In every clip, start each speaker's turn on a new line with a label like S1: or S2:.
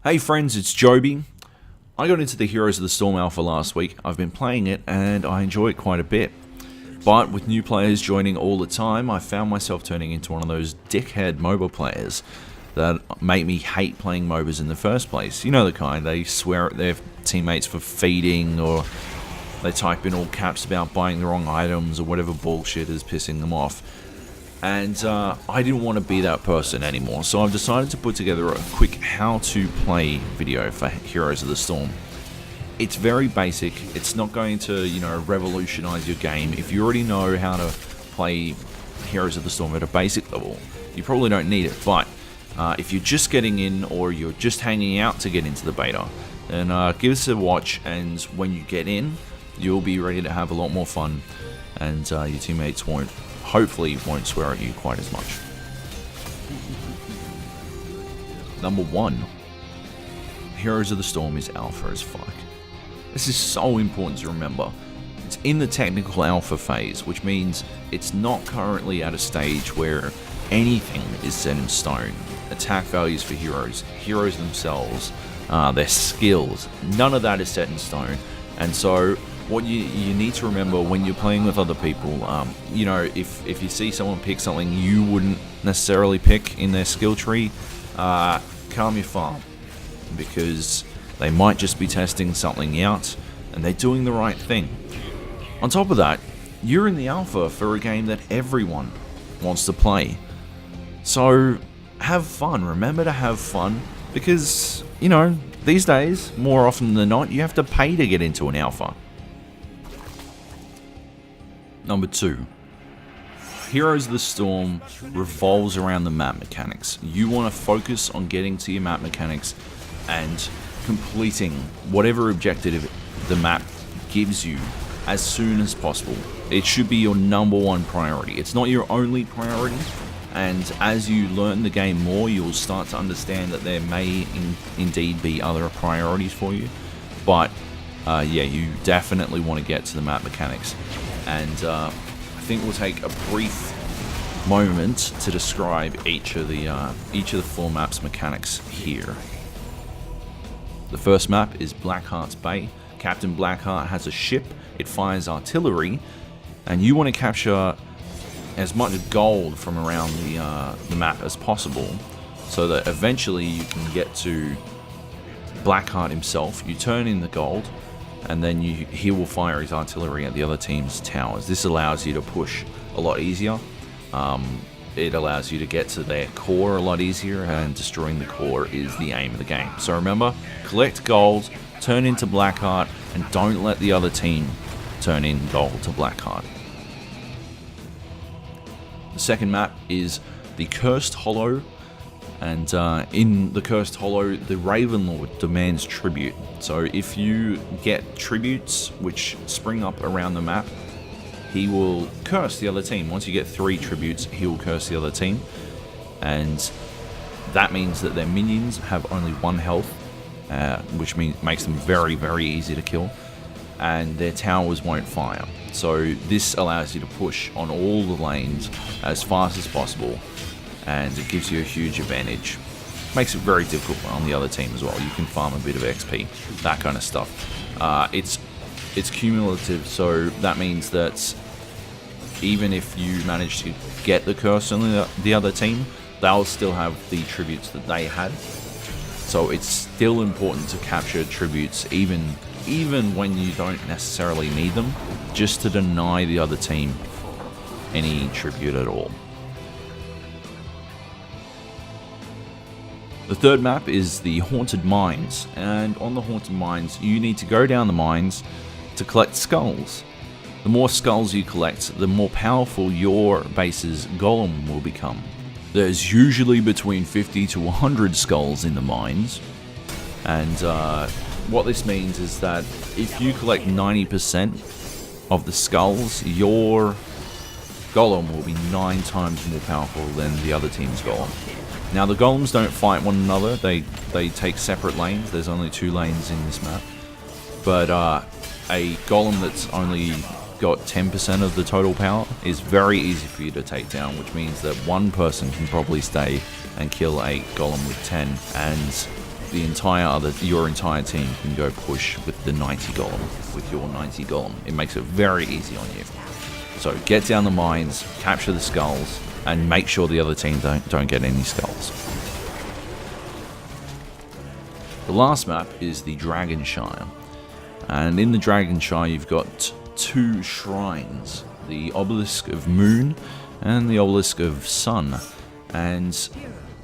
S1: Hey friends, it's Joby. I got into the Heroes of the Storm Alpha last week. I've been playing it and I enjoy it quite a bit. But with new players joining all the time, I found myself turning into one of those dickhead MOBA players that make me hate playing MOBAs in the first place. You know the kind, they swear at their teammates for feeding, or they type in all caps about buying the wrong items or whatever bullshit is pissing them off. And I didn't want to be that person anymore, so I've decided to put together a quick how-to-play video for Heroes of the Storm. It's very basic. It's not going to, revolutionize your game. If you already know how to play Heroes of the Storm at a basic level, you probably don't need it. But if you're just getting in, or you're just hanging out to get into the beta, then give us a watch, and when you get in, you'll be ready to have a lot more fun, and your teammates hopefully won't swear at you quite as much. Number 1. Heroes of the Storm is alpha as fuck. This is so important to remember. It's in the technical alpha phase, which means it's not currently at a stage where anything is set in stone. Attack values for heroes themselves, their skills, none of that is set in stone. And so what you need to remember when you're playing with other people, if you see someone pick something you wouldn't necessarily pick in their skill tree, calm your farm, because they might just be testing something out and they're doing the right thing. On top of that, you're in the alpha for a game that everyone wants to play. So have fun, remember to have fun, because, these days, more often than not, you have to pay to get into an alpha. Number 2. Heroes of the Storm revolves around the map mechanics. You want to focus on getting to your map mechanics and completing whatever objective the map gives you as soon as possible. It should be your number 1 priority. It's not your only priority, and as you learn the game more, you'll start to understand that there may indeed be other priorities for you. But you definitely want to get to the map mechanics. And I think we'll take a brief moment to describe each of the 4 maps' mechanics here. The first map is Blackheart's Bay. Captain Blackheart has a ship, it fires artillery, and you want to capture as much gold from around the map as possible, so that eventually you can get to Blackheart himself. You turn in the gold, and then he will fire his artillery at the other team's towers. This allows you to push a lot easier. It allows you to get to their core a lot easier, and destroying the core is the aim of the game. So remember, collect gold, turn into Blackheart, and don't let the other team turn in gold to Blackheart. The second map is the Cursed Hollow. And in the Cursed Hollow, the Ravenlord demands tribute. So if you get tributes which spring up around the map, he will curse the other team. Once you get 3 tributes, he will curse the other team. And that means that their minions have only 1 health, which makes them very, very easy to kill. And their towers won't fire. So this allows you to push on all the lanes as fast as possible, and it gives you a huge advantage. Makes it very difficult on the other team as well. You can farm a bit of XP, that kind of stuff. It's cumulative, so that means that even if you manage to get the curse on the other team, they'll still have the tributes that they had. So it's still important to capture tributes, even when you don't necessarily need them, just to deny the other team any tribute at all. The third map is the Haunted Mines, and on the Haunted Mines you need to go down the mines to collect skulls. The more skulls you collect, the more powerful your base's golem will become. There's usually between 50 to 100 skulls in the mines, and what this means is that if you collect 90% of the skulls, your golem will be 9 times more powerful than the other team's golem. Now the golems don't fight one another, they take separate lanes. There's only 2 lanes in this map. But a golem that's only got 10% of the total power is very easy for you to take down, which means that one person can probably stay and kill a golem with 10, and your entire team can go push with the 90 golem, with your 90 golem. It makes it very easy on you. So get down the mines, capture the skulls, and make sure the other team don't get any skulls. The last map is the Dragonshire, and in the Dragonshire you've got 2 shrines, the Obelisk of Moon and the Obelisk of Sun. And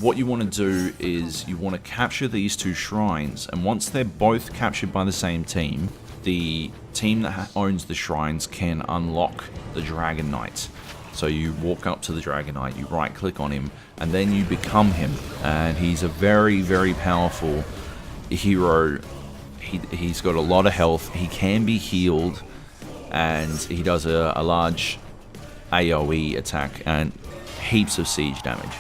S1: what you want to do is you want to capture these 2 shrines, and once they're both captured by the same team, the team that owns the shrines can unlock the Dragon Knight. So you walk up to the Dragon Knight, you right click on him, and then you become him. And he's a very, very powerful hero. He's got a lot of health, he can be healed, and he does a large AoE attack and heaps of siege damage.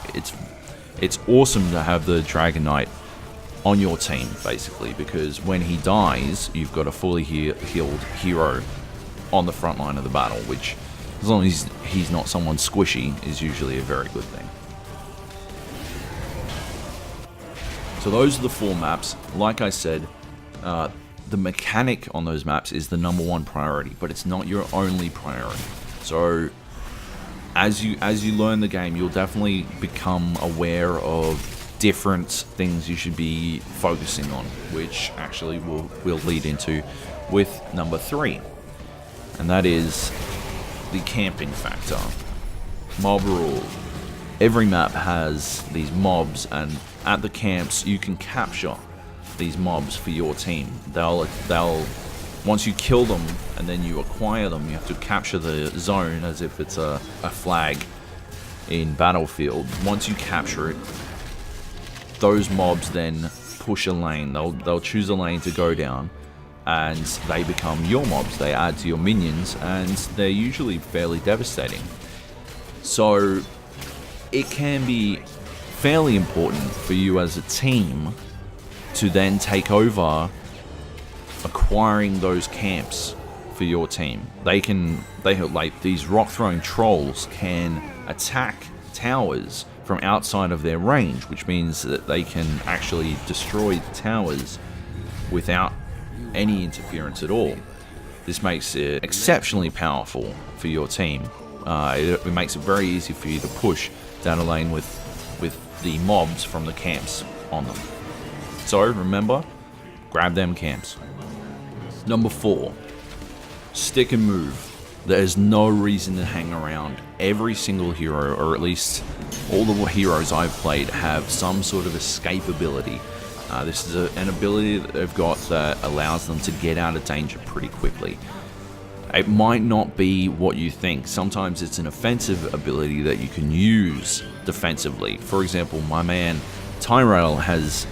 S1: It's awesome to have the Dragon Knight on your team, basically, because when he dies, you've got a fully healed hero on the front line of the battle, which, as long as he's not someone squishy, is usually a very good thing. So those are the 4 maps. Like I said, the mechanic on those maps is the #1 priority, but it's not your only priority. So as you learn the game, you'll definitely become aware of different things you should be focusing on, which actually we'll lead into with number 3, and that is the camping factor. Mob rule. Every map has these mobs, and at the camps you can capture these mobs for your team. They'll once you kill them and then you acquire them, you have to capture the zone as if it's a flag in Battlefield. Once you capture it, those mobs then push a lane. They'll choose a lane to go down, and they become your mobs. They add to your minions, and they're usually fairly devastating. So it can be fairly important for you as a team to then take over acquiring those camps for your team. They like these rock throwing trolls can attack towers from outside of their range, which means that they can actually destroy the towers without any interference at all. This makes it exceptionally powerful for your team. It makes it very easy for you to push down a lane with the mobs from the camps on them. So remember, grab them camps. Number 4, stick and move. There's no reason to hang around. Every single hero, or at least all the heroes I've played, have some sort of escape ability. This is an ability that they've got that allows them to get out of danger pretty quickly. It might not be what you think. Sometimes it's an offensive ability that you can use defensively. For example, my man Tyrell has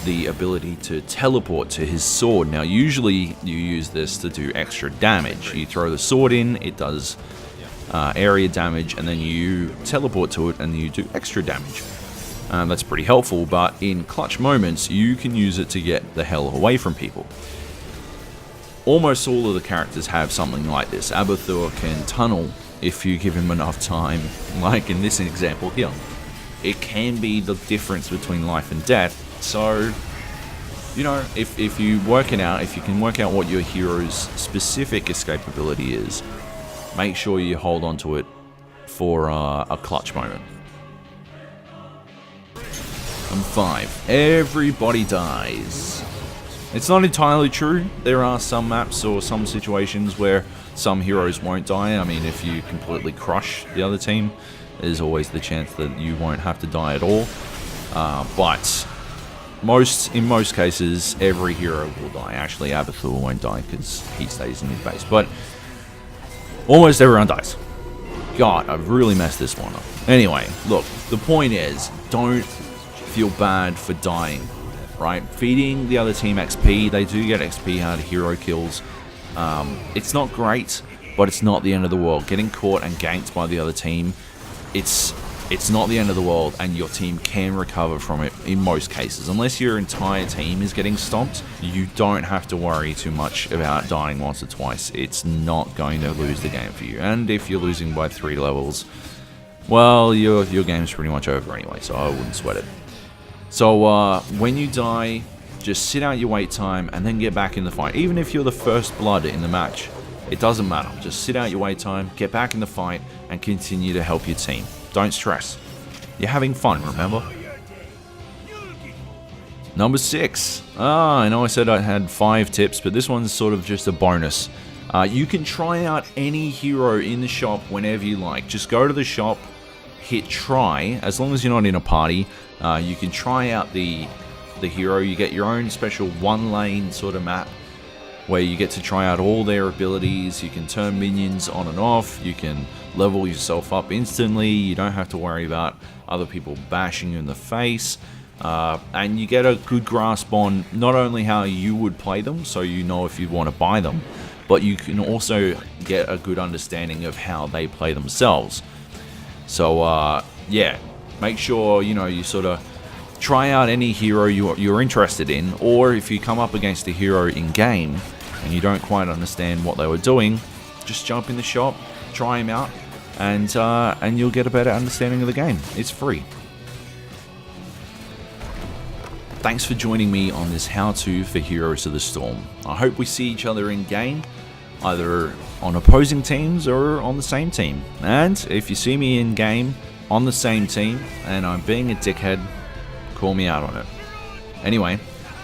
S1: the ability to teleport to his sword. Now usually you use this to do extra damage. You throw the sword in, it does area damage, and then you teleport to it and you do extra damage. That's pretty helpful, but in clutch moments you can use it to get the hell away from people. Almost all of the characters have something like this. Abathur can tunnel if you give him enough time, like in this example here. It can be the difference between life and death. So, you know, if you work it out, if you can work out what your hero's specific escape ability is, make sure you hold on to it for a clutch moment. Number 5, everybody dies. It's not entirely true. There are some maps or some situations where some heroes won't die. I mean, if you completely crush the other team, there's always the chance that you won't have to die at all. But in most cases, every hero will die. Actually, Abathur won't die because he stays in his base. But almost everyone dies. God, I've really messed this one up. Anyway, look, the point is, don't feel bad for dying, right? Feeding the other team XP, they do get XP out of hero kills. It's not great, but it's not the end of the world. Getting caught and ganked by the other team, it's not the end of the world, and your team can recover from it in most cases. Unless your entire team is getting stomped, you don't have to worry too much about dying once or twice. It's not going to lose the game for you. And if you're losing by 3 levels, well, your game's pretty much over anyway, so I wouldn't sweat it. So when you die, just sit out your wait time and then get back in the fight. Even if you're the first blood in the match, it doesn't matter. Just sit out your wait time, get back in the fight, and continue to help your team. Don't stress. You're having fun, remember? Number 6. I know I said I had 5 tips, but this one's sort of just a bonus. You can try out any hero in the shop whenever you like. Just go to the shop, hit try. As long as you're not in a party, you can try out the hero. You get your own special 1-lane sort of map where you get to try out all their abilities. You can turn minions on and off. You can level yourself up instantly. You don't have to worry about other people bashing you in the face. And you get a good grasp on not only how you would play them, so you know if you want to buy them, but you can also get a good understanding of how they play themselves. So yeah, make sure you sort of try out any hero you're interested in, or if you come up against a hero in game and you don't quite understand what they were doing, just jump in the shop, try him out, and you'll get a better understanding of the game. It's free. Thanks for joining me on this how-to for Heroes of the Storm. I hope we see each other in game, either on opposing teams or on the same team. And if you see me in game on the same team and I'm being a dickhead, call me out on it. Anyway,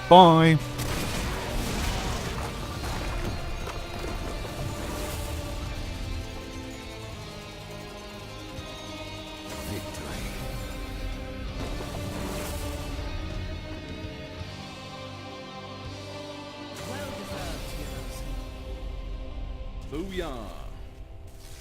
S1: bye! Booyah!